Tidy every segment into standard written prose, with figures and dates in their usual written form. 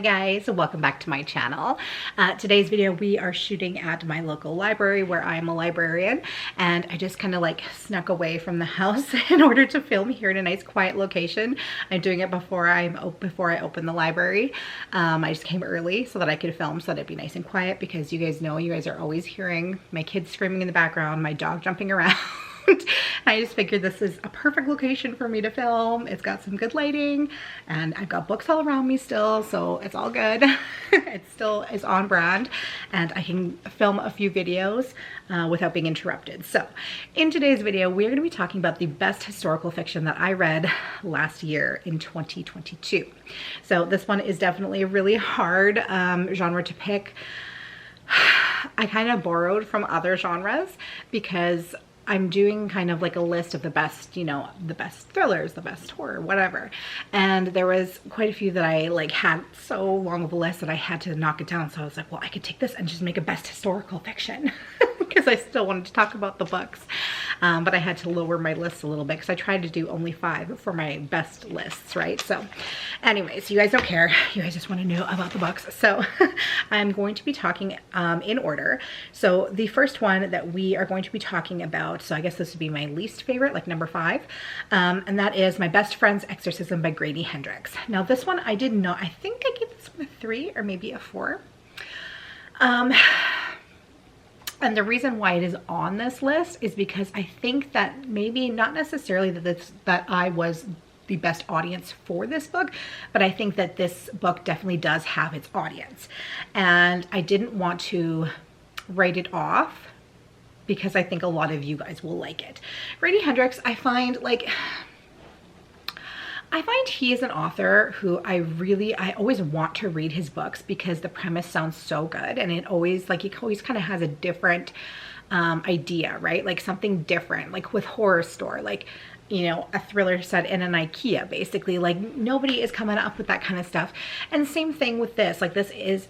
guys, welcome back to my channel. Today's video we are shooting at my local library where I'm a librarian, and I just kind of like snuck away from the house in order to film here in a nice quiet location. I'm doing it before I open the library. I just came early so that I could film, so that it'd be nice and quiet, because you guys know you guys are always hearing my kids screaming in the background, my dog jumping around. I just figured this is a perfect location for me to film. It's got some good lighting and I've got books all around me still, so it's all good. It still is on brand and I can film a few videos without being interrupted. So in today's video, we're going to be talking about the best historical fiction that I read last year in 2022. So this one is definitely a really hard genre to pick. I kind of borrowed from other genres because I'm doing kind of like a list of the best, you know, the best thrillers, the best horror, whatever. And there was quite a few that I like had so long of a list that I had to knock it down. So I was like, well, I could take this and just make a best historical fiction because I still wanted to talk about the books. But I had to lower my list a little bit because I tried to do only 5 for my best lists, right? So anyways, you guys don't care. You guys just want to know about the books. So I'm going to be talking in order. So the first one that we are going to be talking about, so I guess this would be my least favorite, like number 5, and that is My Best Friend's Exorcism by Grady Hendrix. Now this one I did not, I think I gave this one a 3 or maybe a 4. And the reason why it is on this list is because I think that maybe not necessarily that I was the best audience for this book, but I think that this book definitely does have its audience. And I didn't want to write it off because I think a lot of you guys will like it. Grady Hendrix, I find he is an author who I always want to read his books because the premise sounds so good, and it always, like, he always kind of has a different idea, right? Like something different, like with Horror Store, like, you know, a thriller set in an IKEA, basically. Like nobody is coming up with that kind of stuff. And same thing with this, like this is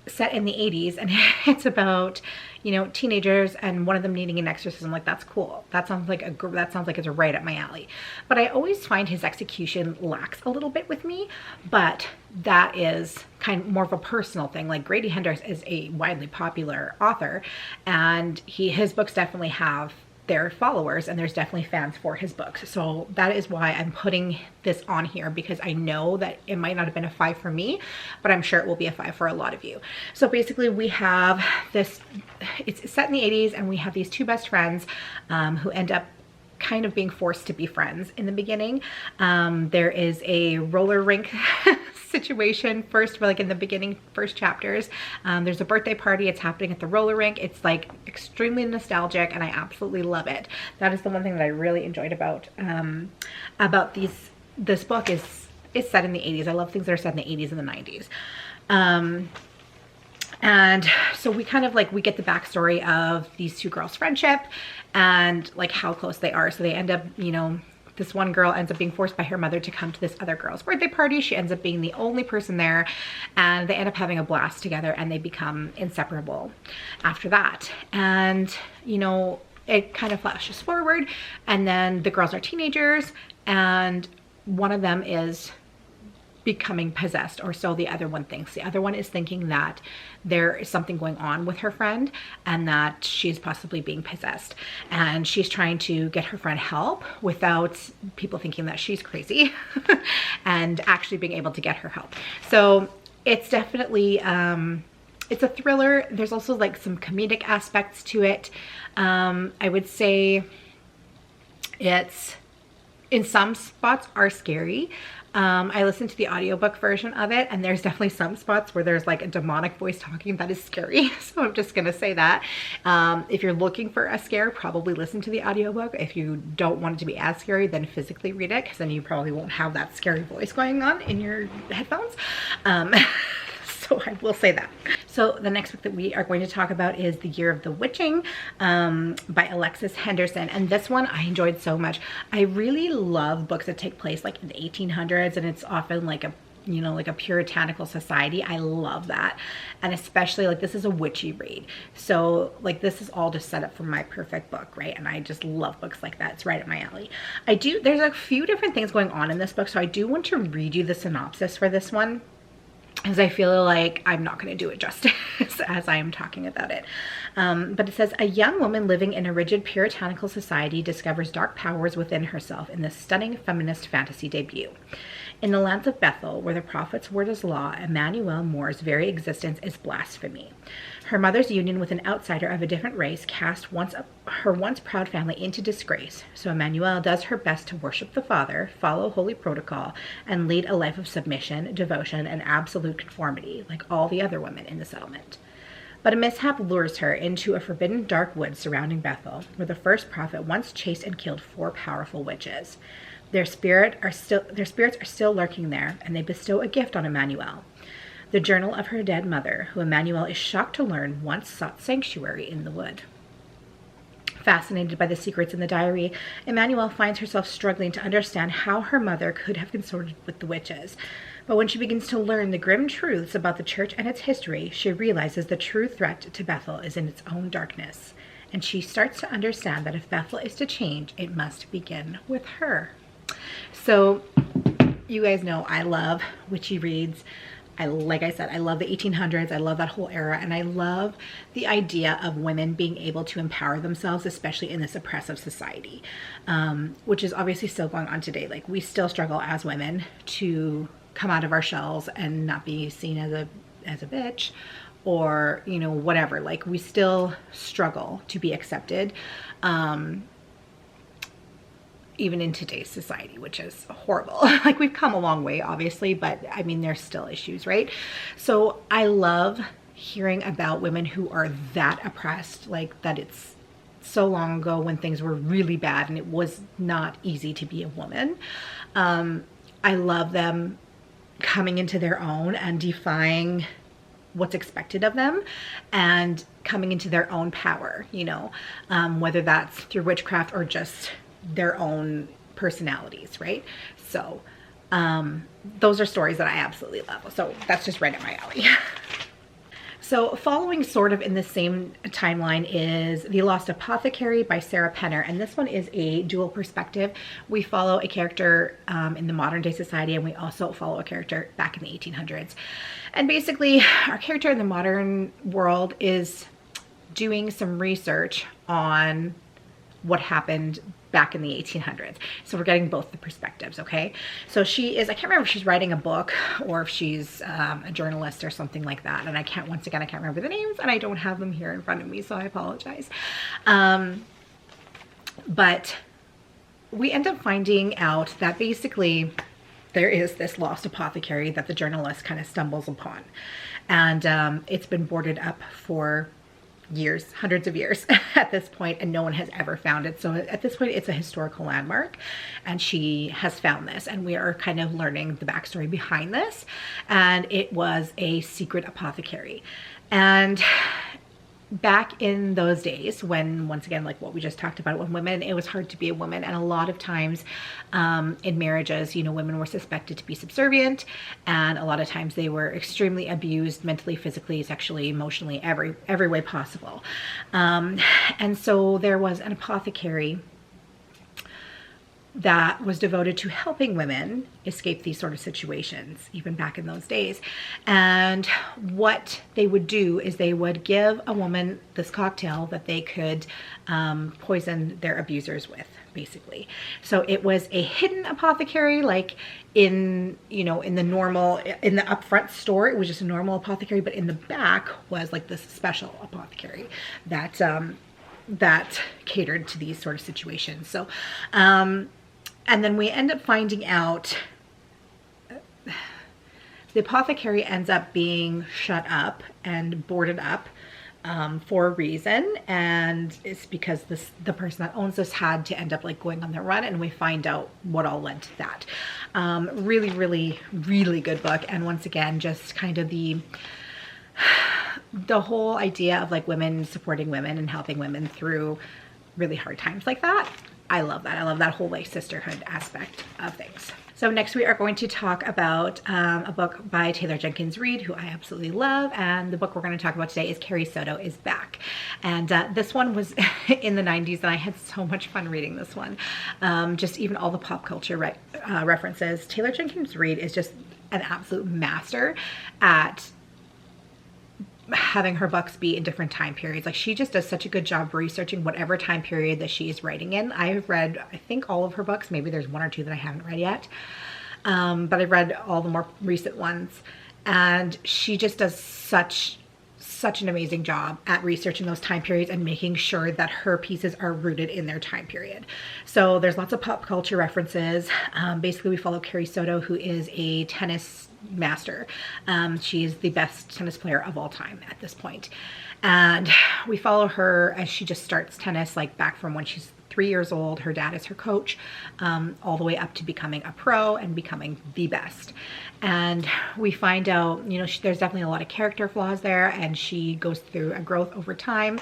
set in the 80s and it's about, you know, teenagers and one of them needing an exorcism. Like, that's cool. That sounds like it's right up my alley. But I always find his execution lacks a little bit with me, but that is kind of more of a personal thing. Like, Grady Hendrix is a widely popular author and his books definitely have their followers, and there's definitely fans for his books. So that is why I'm putting this on here, because I know that it might not have been a 5 for me, but I'm sure it will be a 5 for a lot of you. So basically we have this, it's set in the 80s, and we have these 2 best friends who end up kind of being forced to be friends in the beginning. There is a roller rink situation first, like in the beginning, first chapters. There's a birthday party. It's happening at the roller rink. It's like extremely nostalgic and I absolutely love it. That is the one thing that I really enjoyed about this book is set in the 80s. I love things that are set in the 80s and the 90s. And so we kind of like, we get the backstory of these 2 girls' friendship and like how close they are. So they end up, you know, this one girl ends up being forced by her mother to come to this other girl's birthday party. She ends up being the only person there, and they end up having a blast together, and they become inseparable after that. And, you know, it kind of flashes forward, and then the girls are teenagers, and one of them is becoming possessed, or so the other one thinks. The other one is thinking that there is something going on with her friend and that she's possibly being possessed, and she's trying to get her friend help without people thinking that she's crazy and actually being able to get her help. So it's definitely it's a thriller. There's also like some comedic aspects to it. I would say it's, in some spots, are scary. I listened to the audiobook version of it, and there's definitely some spots where there's like a demonic voice talking that is scary. So I'm just gonna say that. If you're looking for a scare, probably listen to the audiobook. If you don't want it to be as scary, then physically read it, because then you probably won't have that scary voice going on in your headphones. So I will say that. So the next book that we are going to talk about is The Year of the Witching by Alexis Henderson. And this one I enjoyed so much. I really love books that take place like in the 1800s, and it's often like a, you know, like a puritanical society. I love that. And especially like this is a witchy read. So like this is all just set up for my perfect book, right? And I just love books like that. It's right up my alley. There's a few different things going on in this book. So I do want to read you the synopsis for this one. as I feel like I'm not going to do it justice as I'm talking about it. But it says, a young woman living in a rigid puritanical society discovers dark powers within herself in this stunning feminist fantasy debut. In the lands of Bethel, where the prophet's word is law, Emmanuel Moore's very existence is blasphemy. Her mother's union with an outsider of a different race cast her once proud family into disgrace, so Emmanuel does her best to worship the Father, follow holy protocol, and lead a life of submission, devotion, and absolute conformity, like all the other women in the settlement. But a mishap lures her into a forbidden dark wood surrounding Bethel, where the first prophet once chased and killed 4 powerful witches. Their spirits are still lurking there, and they bestow a gift on Emmanuel. The journal of her dead mother, who Emmanuel is shocked to learn once sought sanctuary in the wood. Fascinated by the secrets in the diary, Emmanuel finds herself struggling to understand how her mother could have consorted with the witches. But when she begins to learn the grim truths about the church and its history, she realizes the true threat to Bethel is in its own darkness. And she starts to understand that if Bethel is to change, it must begin with her. So, you guys know I love witchy reads. Like I said, I love the 1800s. I love that whole era. And I love the idea of women being able to empower themselves, especially in this oppressive society, which is obviously still going on today. Like, we still struggle as women to come out of our shells and not be seen as a bitch, or, you know, whatever. Like, we still struggle to be accepted, even in today's society, which is horrible. Like, we've come a long way, obviously, but I mean, there's still issues, right? So I love hearing about women who are that oppressed, like that it's so long ago when things were really bad and it was not easy to be a woman. I love them coming into their own and defying what's expected of them and coming into their own power, you know, whether that's through witchcraft or just their own personalities, right? So those are stories that I absolutely love. So that's just right up my alley. So following sort of in the same timeline is The Lost Apothecary by Sarah Penner. And this one is a dual perspective. We follow a character in the modern day society, and we also follow a character back in the 1800s. And basically our character in the modern world is doing some research on what happened back in the 1800s. So we're getting both the perspectives, okay? So she is, I can't remember if she's writing a book or if she's a journalist or something like that. And I can't remember the names, and I don't have them here in front of me, so I apologize. But we end up finding out that basically there is this lost apothecary that the journalist kind of stumbles upon. And it's been boarded up for years, hundreds of years at this point, and no one has ever found it. So at this point, it's a historical landmark, and she has found this, and we are kind of learning the backstory behind this. And it was a secret apothecary. And back in those days when, once again, like what we just talked about, when women, it was hard to be a woman, and a lot of times in marriages, you know, women were suspected to be subservient, and a lot of times they were extremely abused mentally, physically, sexually, emotionally, every way possible. And so there was an apothecary that was devoted to helping women escape these sort of situations, even back in those days. And what they would do is they would give a woman this cocktail that they could poison their abusers with, basically. So it was a hidden apothecary, like in, you know, in the upfront store, it was just a normal apothecary, but in the back was like this special apothecary that that catered to these sort of situations. So and then we end up finding out the apothecary ends up being shut up and boarded up for a reason, and it's because the person that owns this had to end up like going on the run, and we find out what all led to that. Really, really, really good book. And once again, just kind of the whole idea of like women supporting women and helping women through really hard times like that. I love that. I love that whole like sisterhood aspect of things. So next we are going to talk about a book by Taylor Jenkins Reid, who I absolutely love. And the book we're going to talk about today is Carrie, Soto is Back. And this one was in the 90s, and I had so much fun reading this one. Just even all the pop culture references. Taylor Jenkins Reid is just an absolute master at having her books be in different time periods. Like, she just does such a good job researching whatever time period that she is writing in. I've read, I think, all of her books. Maybe there's one or two that I haven't read yet. But I've read all the more recent ones. And she just does such an amazing job at researching those time periods and making sure that her pieces are rooted in their time period. So there's lots of pop culture references. Basically, we follow Carrie Soto, who is a tennis master. She's the best tennis player of all time at this point. And we follow her as she just starts tennis, like back from when she's 3 years old. Her dad is her coach, all the way up to becoming a pro and becoming the best. And we find out, you know, there's definitely a lot of character flaws there, and she goes through a growth over time.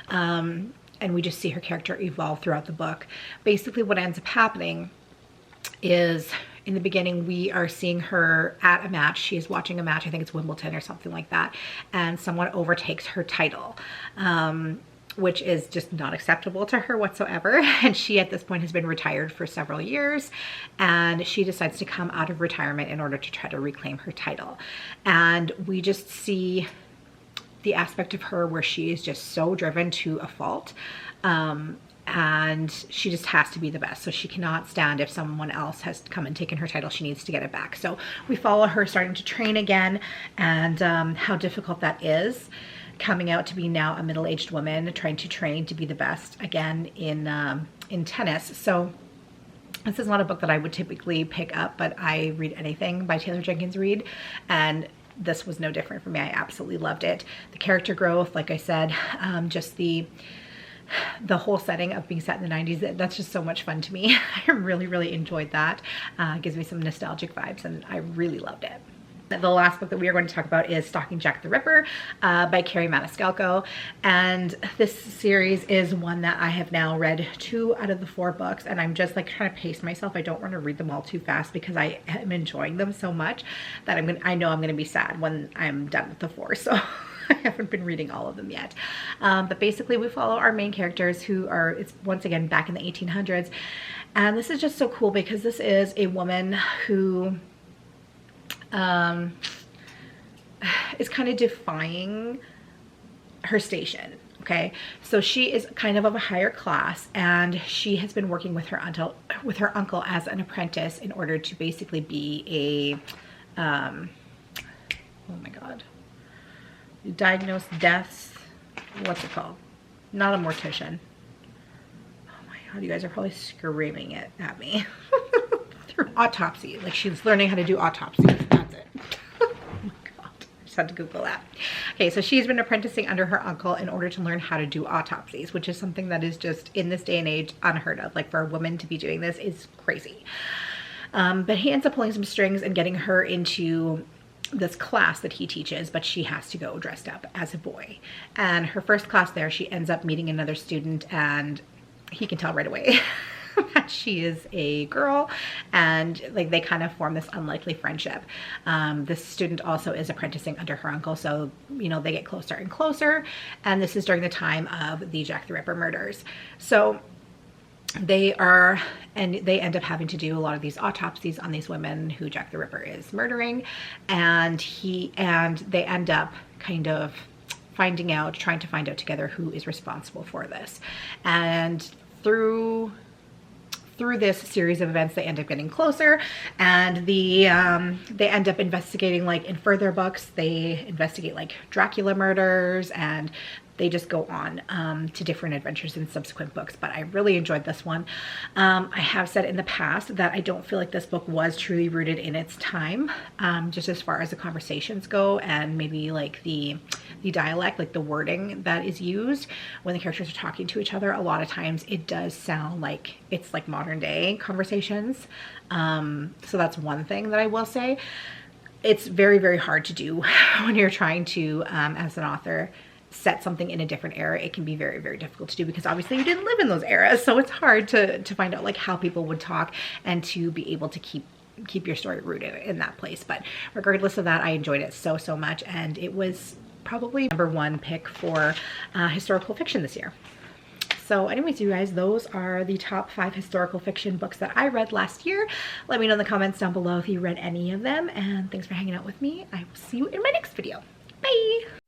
And we just see her character evolve throughout the book. Basically, what ends up happening is, in the beginning, we are seeing her at a match. She is watching a match. I think it's Wimbledon or something like that. And someone overtakes her title, which is just not acceptable to her whatsoever. And she, at this point, has been retired for several years. And she decides to come out of retirement in order to try to reclaim her title. And we just see the aspect of her where she is just so driven to a fault. And she just has to be the best. So she cannot stand if someone else has come and taken her title. She needs to get it back. So we follow her starting to train again, and how difficult that is, coming out to be now a middle-aged woman trying to train to be the best again in tennis. So this is not a book that I would typically pick up, but I read anything by Taylor Jenkins Reid, and this was no different for me. I absolutely loved it. The character growth, like I said, just the whole setting of being set in the 90s, that's just so much fun to me. I really enjoyed that. Gives me some nostalgic vibes, and I really loved it. The last book that we are going to talk about is Stalking Jack the Ripper by Carrie Maniscalco. And this series is one that I have now read 2 out of the 4 books, and I'm just like trying to pace myself. I don't want to read them all too fast because I am enjoying them so much that I know I'm going to be sad when I'm done with the 4. So I haven't been reading all of them yet. But basically, we follow our main characters who are, it's once again back in the 1800s. And this is just so cool because this is a woman who is kind of defying her station. Okay, so she is kind of a higher class, and she has been working with her uncle as an apprentice in order to basically be a oh my god, diagnose deaths, what's it called, not a mortician. Oh my god, you guys are probably screaming it at me. Autopsy, like she's learning how to do autopsies. That's it. Oh my god, I just had to Google that. Okay, so she's been apprenticing under her uncle in order to learn how to do autopsies, which is something that is just in this day and age unheard of. Like, for a woman to be doing this is crazy. But he ends up pulling some strings and getting her into this class that he teaches, but she has to go dressed up as a boy. And her first class there, she ends up meeting another student, and he can tell right away that she is a girl, and like they kind of form this unlikely friendship. This student also is apprenticing under her uncle, so you know they get closer and closer, and this is during the time of the Jack the Ripper murders. So they end up having to do a lot of these autopsies on these women who Jack the Ripper is murdering, and they end up kind of trying to find out together who is responsible for this. And through this series of events, they end up getting closer, and they end up investigating, like in further books, they investigate like Dracula murders, and they just go on to different adventures in subsequent books. But I really enjoyed this one. I have said in the past that I don't feel like this book was truly rooted in its time, just as far as the conversations go, and maybe like the dialect, like the wording that is used when the characters are talking to each other. A lot of times it does sound like it's like modern day conversations. So that's one thing that I will say. It's very hard to do when you're trying to, as an author, set something in a different era. It can be very difficult to do because obviously you didn't live in those eras. So it's hard to find out like how people would talk and to be able to keep your story rooted in that place. But regardless of that, I enjoyed it so much, and it was probably #1 pick for historical fiction this year. So anyways, you guys, those are the top 5 historical fiction books that I read last year. Let me know in the comments down below if you read any of them, and thanks for hanging out with me. I will see you in my next video. Bye!